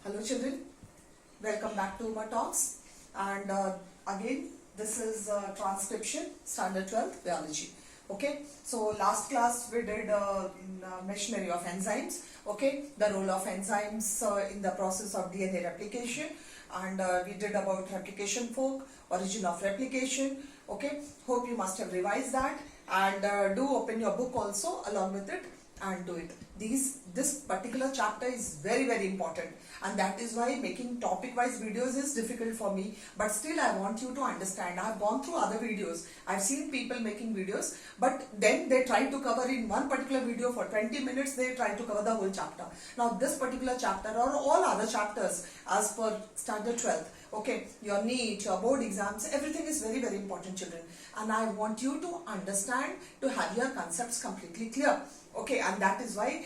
Hello children, welcome back to my talks, and again this is transcription standard 12th biology. Okay, so last class we did machinery of enzymes, okay, the role of enzymes in the process of DNA replication, and we did about replication fork, origin of replication. Okay, hope you must have revised that, and do open your book also along with it and do it. This particular chapter is very important, and that is why making topic wise videos is difficult for me, but still I want you to understand. I have gone through other videos, I've seen people making videos, but then they try to cover in one particular video for 20 minutes, they try to cover the whole chapter. Now this particular chapter or all other chapters as per standard 12th, okay, your NEET, your board exams, everything is very important children, and I want you to understand, to have your concepts completely clear. Okay, and that is why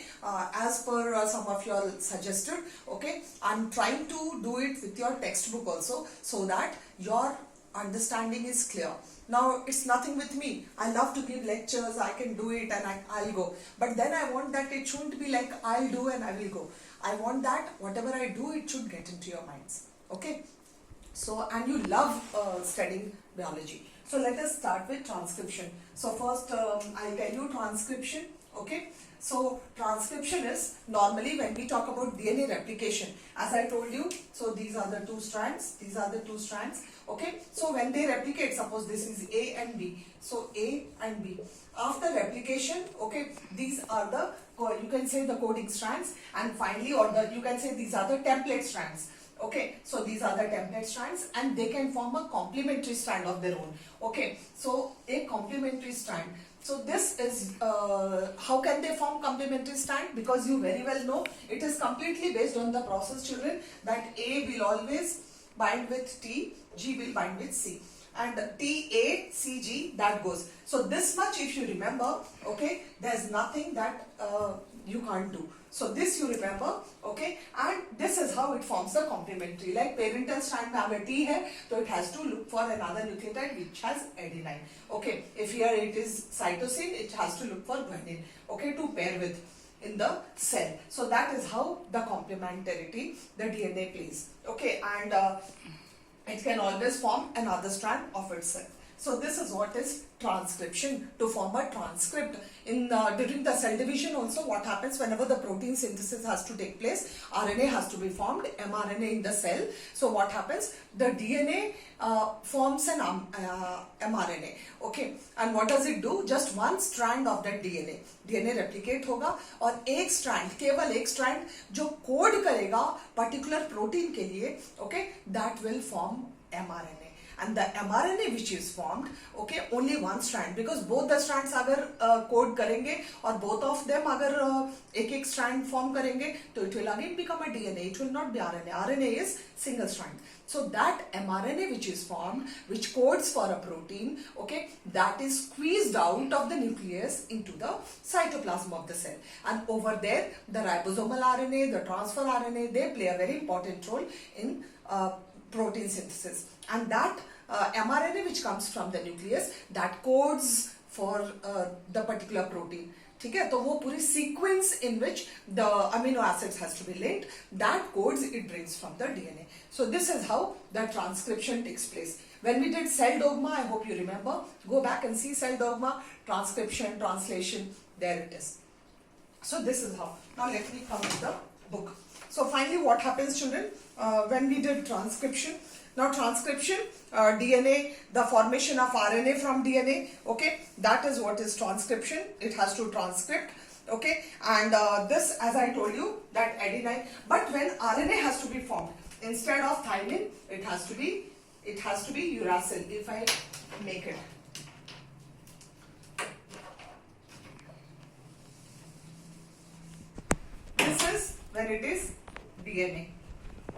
as per some of you all suggested, okay, I'm trying to do it with your textbook also, so that your understanding is clear. Now it's nothing with me, I love to give lectures, I can do it and I'll go, but then I want that it shouldn't be like I'll do and I will go. I want that whatever I do, it should get into your minds. Okay, so, and you love studying biology. So let us start with transcription. So first I'll tell you transcription. Okay, so transcription is normally when we talk about DNA replication, as I told you, so these are the two strands, these are the two strands. Okay, so when they replicate, suppose this is A and B, so A and B, after replication, okay, these are the, you can say the coding strands, and finally, or the, you can say these are the template strands. Okay, so these are the template strands, and they can form a complementary strand of their own. Okay, so a complementary strand. So this is, how can they form complementary strand? Because you very well know, it is completely based on the process children, that A will always bind with T, G will bind with C. And T, A, C, G, that goes. So this much if you remember, okay, there's nothing that you can't do. So this you remember, okay, and this is how it forms the complementary. Like parental strand में अगर T है, so it has to look for another nucleotide which has adenine. Okay, if here it is cytosine, it has to look for guanine, okay, to pair with in the cell. So that is how the complementarity the DNA plays. Okay, and it can always form another strand of itself. So this is what is transcription, to form a transcript. In during the cell division also, what happens whenever the protein synthesis has to take place, RNA has to be formed, mRNA in the cell. So what happens? The DNA forms an mRNA. Okay, and what does it do? Just one strand of that DNA replicate होगा, और एक strand, केवल एक strand जो code करेगा particular protein के लिए, okay, that will form mRNA. And the mRNA which is formed, okay, only one strand, because both the strands अगर code करेंगे और both of them अगर एक strand form करेंगे, तो it will again become a DNA. It will not be RNA. RNA is single strand. So that mRNA which is formed, which codes for a protein, okay, that is squeezed out of the nucleus into the cytoplasm of the cell. And over there, the ribosomal RNA, the transfer RNA, they play a very important role in protein synthesis. And that mRNA which comes from the nucleus, that codes for the particular protein. ठीक है, तो वो पूरी sequence in which the amino acids has to be linked, that codes it brings from the DNA. So this is how the transcription takes place. When we did cell dogma, I hope you remember, go back and see cell dogma, transcription, translation, there it is. So this is how. Now let me come to the book. So finally what happens children, when we did transcription, now transcription, DNA, the formation of RNA from DNA, okay, that is what is transcription. It has to transcript, okay, and this, as I told you, that adenine, but when RNA has to be formed, instead of thymine, it has to be uracil, if I make it. This is when it is DNA.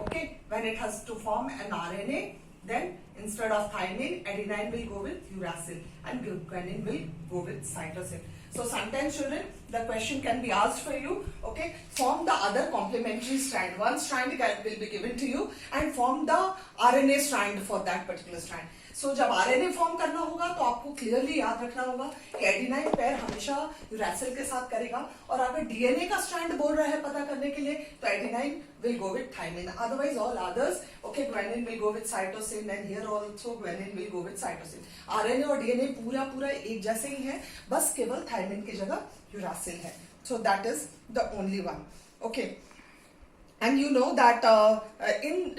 Okay, when it has to form an RNA, then instead of thymine, adenine will go with uracil and guanine will go with cytosine. So sometimes children, the question can be asked for you, okay, form the other complementary strand. One strand will be given to you and form the RNA strand for that particular strand. सो जब RNA form करना होगा तो आपको clearly याद रखना होगा कि adenine pair हमेशा यूरैसिल के साथ करेगा, और अगर डीएनए का स्ट्रैंड बोल रहा है पता करने के लिए तो adenine will go with thymine, otherwise all others, okay, guanine will go with cytosine and here also guanine will go with cytosine. RNA और DNA पूरा पूरा एक जैसे ही है, बस केवल thymine की जगह यूरासिल है. So that is the only one. Okay. And you know that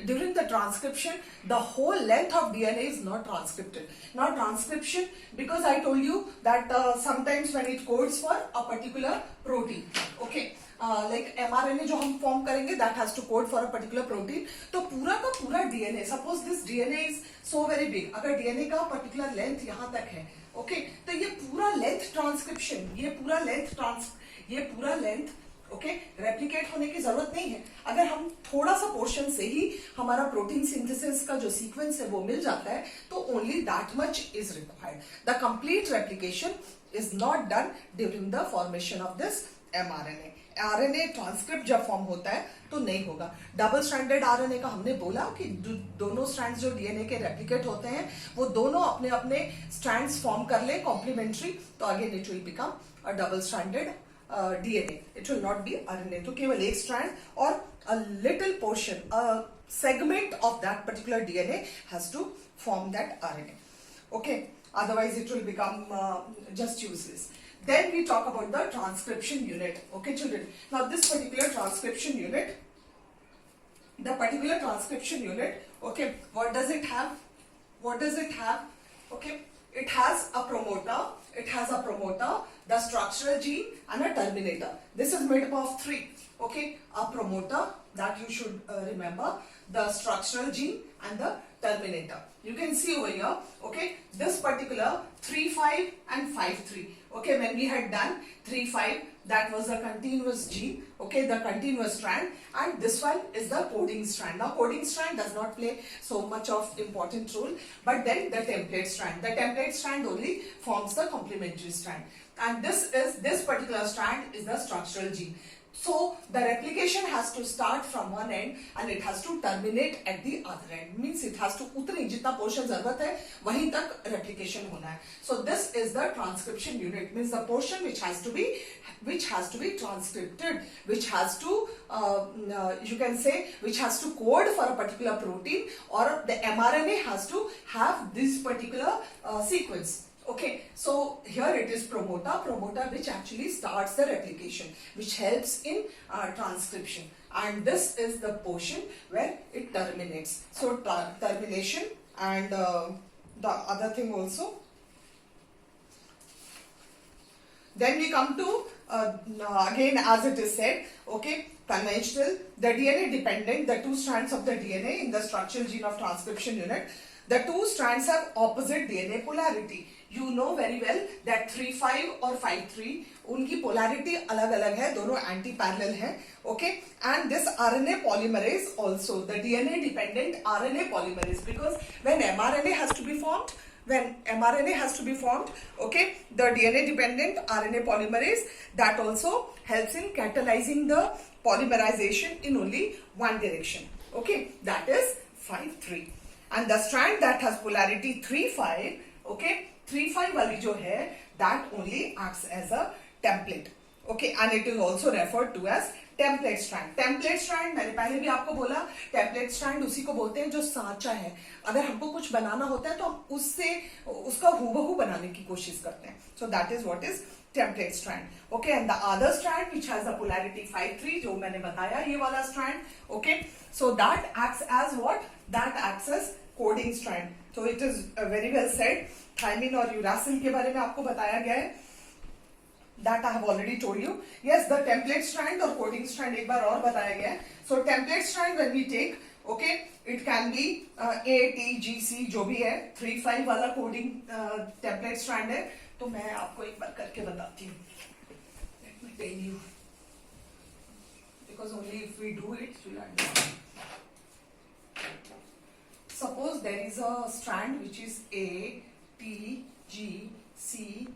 during the transcription, the whole length of DNA is not transcripted. Now transcription, because I told you that sometimes when it codes for a particular protein, okay, like mRNA जो हम form करेंगे that has to code for a particular protein. तो पूरा का पूरा DNA, suppose this DNA is so very big, अगर DNA का particular length यहाँ तक है, okay, तो ये पूरा length transcription, ये पूरा length ओके रेप्लिकेट होने की जरूरत नहीं है. अगर हम थोड़ा सा पोर्शन से ही हमारा प्रोटीन सिंथेसिस का जो सीक्वेंस है वो मिल जाता है तो only that much is required. The complete replication is not done during the formation of this mRNA. RNA transcript जब फॉर्म होता है तो नहीं होगा. डबल स्ट्रैंडेड आरएनए का हमने बोला कि दोनों स्ट्रैंड्स जो डीएनए के रेप्लिकेट होते हैं वो दोनों अपने अपने स्ट्रैंड्स फॉर्म कर ले कॉम्प्लीमेंट्री, तो again it will become a double stranded DNA. It will not be RNA. तो केवल एक strand और a little portion, a segment of that particular DNA has to form that RNA. Okay. Otherwise, it will become just useless. Then we talk about the transcription unit. Okay, children. Now, this particular transcription unit, okay, what does it have? Okay, it has a promoter. The structural gene and a terminator. This is made up of three. Okay, a promoter that you should remember, the structural gene and the terminator. You can see over here. Okay, this particular 3,5 and 5,3. Okay, when we had done 3,5, that was the continuous gene. Okay, the continuous strand, and this one is the coding strand. Now, coding strand does not play so much of important role, but then the template strand. The template strand only forms the complementary strand, and this particular strand is the structural gene. So the replication has to start from one end and it has to terminate at the other end. Means it has to उतनी जितना portion जरूरत है वहीं तक replication होना है. So this is the transcription unit. Means the portion which has to be transcripted, which has to you can say which has to code for a particular protein, or the mRNA has to have this particular sequence. Okay, so here it is promoter which actually starts the replication, which helps in transcription, and this is the portion where it terminates. So termination and the other thing also. Then we come to again, as it is said, okay, conventional, the DNA dependent, the two strands of the DNA in the structural gene of transcription unit, the two strands have opposite DNA polarity. You know very well that 3,5 और 5,3 उनकी polarity अलग अलग है, दोनों anti parallel हैं. Okay, and this RNA polymerase also, the DNA dependent RNA polymerase, because when mRNA has to be formed, okay, the DNA dependent RNA polymerase that also helps in catalyzing the polymerization in only one direction. Okay, that is 5,3, and the strand that has polarity 3,5, okay, 3,5 वाली जो है that only acts as a template. Okay, and it is also referred to as template strand. Template strand मैंने पहले भी आपको बोला, template strand उसी को बोलते हैं जो सांचा है. अगर हमको कुछ बनाना होता है तो हम उसका हूबहू बनाने की कोशिश करते हैं. So that is what is template strand. Okay, and the other strand which has a polarity 5,3 जो मैंने बताया, ये वाला strand. Okay, so that acts as what? That acts as coding strand. So it is very well said. Thymine और uracil के बारे में आपको बताया गया है. That I have already told you. Yes, the template strand और coding strand एक बार और बताया गया है. So template strand when we take, okay, it can be A, T, G, C जो भी है. 3,5 वाला coding template strand है. तो मैं आपको एक बार करके बताती हूँ. Let me tell you. Because only if we do it, you'll understand. Suppose there is a strand which is A, T, G, C,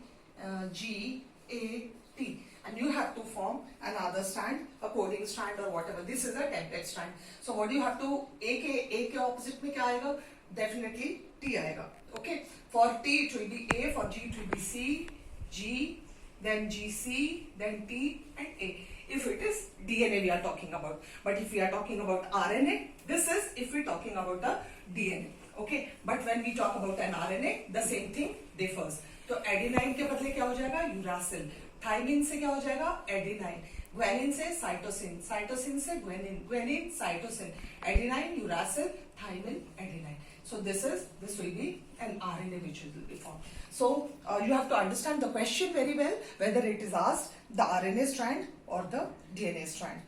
G, A, T, and you have to form another strand, a coding strand or whatever. This is a template strand. So what do you have to, A के opposite में क्या आएगा? Definitely T आएगा. Okay. For T it will be A, for G it will be C, G, then GC, then T and A. If it is DNA we are talking about. But if we are talking about RNA, this is if we are talking about the DNA. Okay. But when we talk about an RNA, the same thing differs. तो adenine के बदले क्या हो जाएगा? Uracil. Thymine से क्या हो जाएगा? एडेनाइन. ग्वेनिन से साइटोसिन, साइटोसिन से guanine, guanine cytosine, adenine uracil, thymine adenine. So this will be an RNA which will be formed. So you have to understand the question very well, whether it is asked the RNA strand or the DNA strand.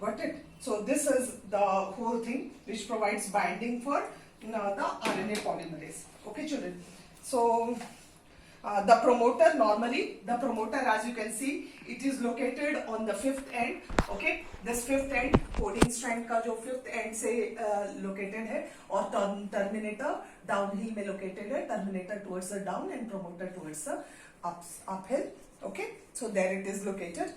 Got it? So this is the whole thing which provides binding for the RNA polymerase. Okay, children. So the promoter, normally the promoter, as you can see, it is located on the fifth end. Okay, this fifth end, coding strand का जो fifth end से located है, और terminator downhill में located है, terminator towards the down and promoter towards the uphill. Okay, so there it is located.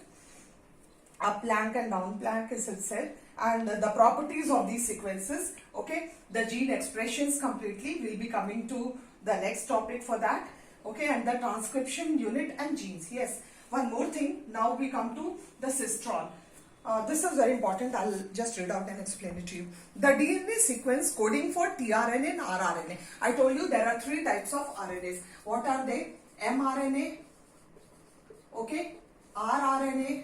Up plank and down plank is said, and the properties of these sequences. Okay, the gene expressions completely will be coming to the next topic for that. Okay, and the transcription unit and genes. Yes, one more thing. Now we come to the cistron. This is very important. I'll just read out and explain it to you. The DNA sequence coding for tRNA and rRNA. I told you there are three types of RNAs. What are they? mRNA, okay, rRNA,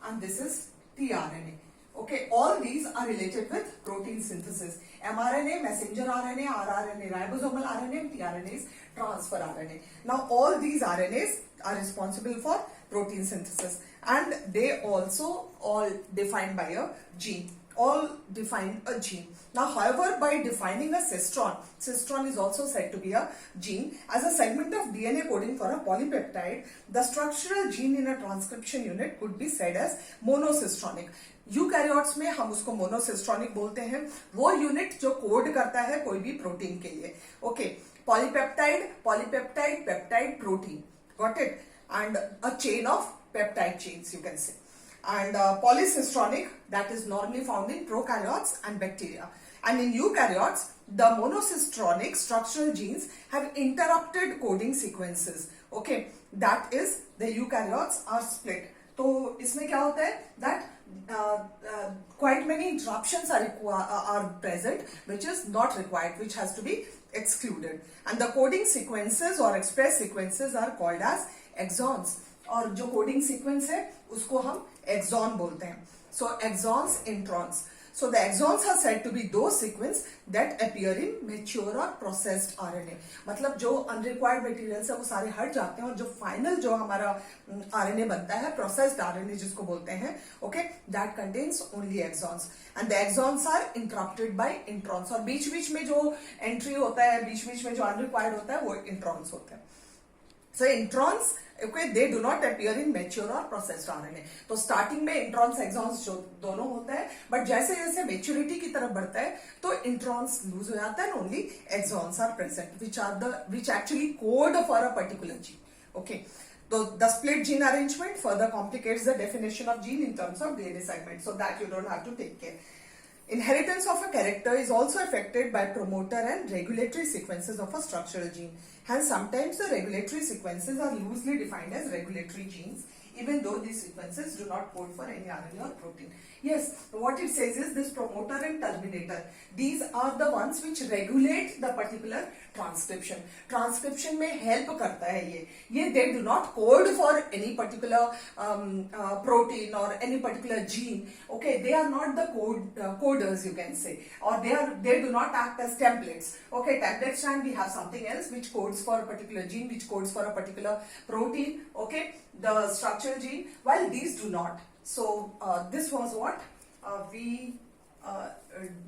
and this is tRNA. Okay, all these are related with protein synthesis. mRNA, messenger RNA, rRNA, ribosomal RNA, and tRNA is transfer RNA. Now all these RNAs are responsible for protein synthesis, and they also all defined by a gene. All define a gene. Now, however, by defining a cistron, cistron is also said to be a gene as a segment of DNA coding for a polypeptide. The structural gene in a transcription unit could be said as monocistronic. Eukaryotes में हम उसको monocistronic बोलते हैं, वो unit जो code करता है कोई भी प्रोटीन के लिए. Okay, polypeptide, polypeptide, peptide, protein. Got it? And a chain of peptide chains, you can say. And polycistronic, that is normally found in prokaryotes and bacteria. And in eukaryotes, the monocistronic structural genes have interrupted coding sequences. Okay, that is the eukaryotes are split. तो इसमें क्या होता है? That quite many interruptions are present, which is not required, which has to be excluded. And the coding sequences or express sequences are called as exons. और जो coding sequence है उसको हम एक्सॉन बोलते हैं. So exons, introns. So the exons are said to be the sequence that appear in mature और processed RNA. मतलब जो अनरिक्वायर्ड मटेरियल्स है वो सारे हट जाते हैं, और जो फाइनल जो हमारा आरएनए बनता है, प्रोसेस्ड आरएनए जिसको बोलते हैं, okay, that contains only exons. And the exons are interrupted by introns. और बीच बीच में जो एंट्री होता है, बीच बीच में जो अनरिक्वायर्ड होता है, वो इंट्रॉन्स होते हैं. So introns, okay, they do not appear in mature or processed RNA. तो स्टार्टिंग में इंट्रॉन्स एक्सॉन्स जो दोनों होता है, बट जैसे जैसे मेच्योरिटी की तरफ बढ़ता है तो इंट्रॉन्स लूज हो जाता है, only exons are present which actually code for a particular gene. Okay, so the split gene arrangement further complicates the definition of gene in terms of DNA segment, so that you don't have to take care. Inheritance of a character is also affected by promoter and regulatory sequences of a structural gene. Hence, sometimes the regulatory sequences are loosely defined as regulatory genes, even though these sequences do not code for any RNA or protein. Yes, what it says is this promoter and terminator, these are the ones which regulate the particular transcription. Transcription में help करता है ये they do not code for any particular protein or any particular gene. Okay, they are not the coders, you can say, or they do not act as templates. Okay, template strand we have something else which codes for a particular gene, which codes for a particular protein. Okay, the structural gene, while these do not. So this was what we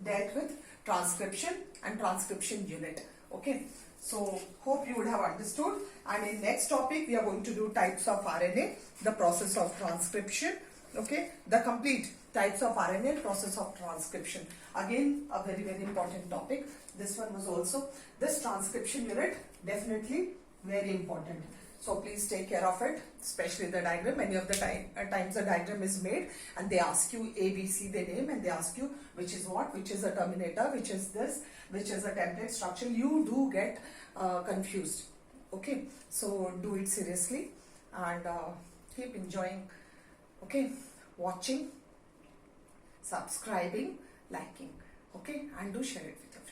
dealt with, transcription and transcription unit. Okay, so hope you would have understood, and in next topic we are going to do types of RNA, the process of transcription. Okay, the complete types of RNA, process of transcription. Again, a very very important topic. This one was also, this transcription unit definitely very important. So please take care of it, especially the diagram. Many of the times the diagram is made and they ask you A, B, C, they name, and they ask you which is what, which is a terminator, which is this, which is a template structure. You do get confused. Okay, so do it seriously and keep enjoying. Okay, watching, subscribing, liking. Okay, and do share it with your friends.